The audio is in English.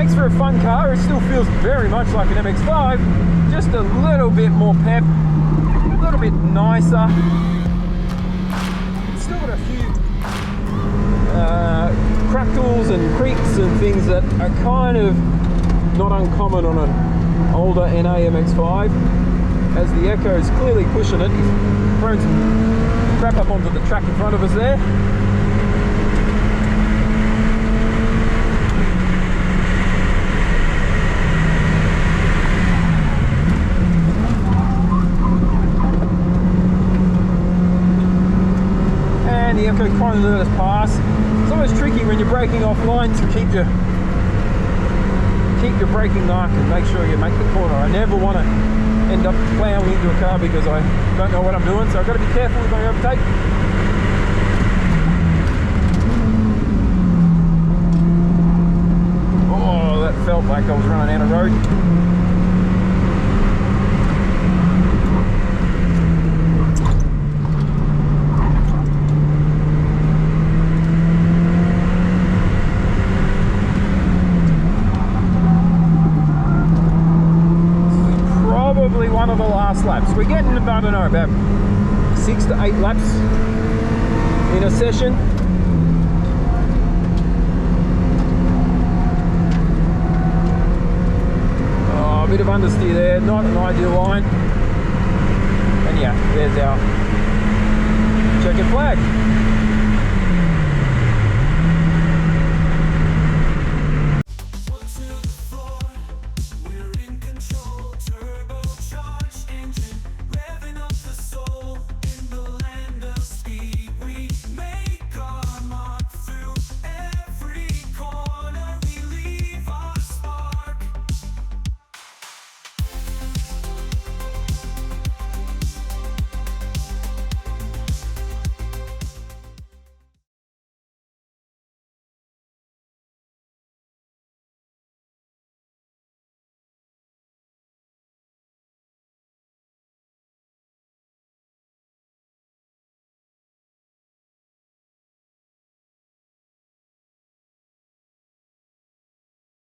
Makes for a fun car. It still feels very much like an MX-5, just a little bit more pep, a little bit nicer. It's still got a few crackles and creaks and things that are kind of not uncommon on an older NA MX-5. As the Echo is clearly pushing it, he's thrown some crap up onto the track in front of us there. And the Echo finally let us pass. It's always tricky when you're braking offline to keep your braking mark and make sure you make the corner. I never want to end up plowing into a car because I don't know what I'm doing, so I've got to be careful with my overtake. Oh, that felt like I was running out of road. One of the last laps. We're getting, I don't know, about 6 to 8 laps in a session. Oh, a bit of understeer there, not an ideal line. And yeah, there's our checkered flag.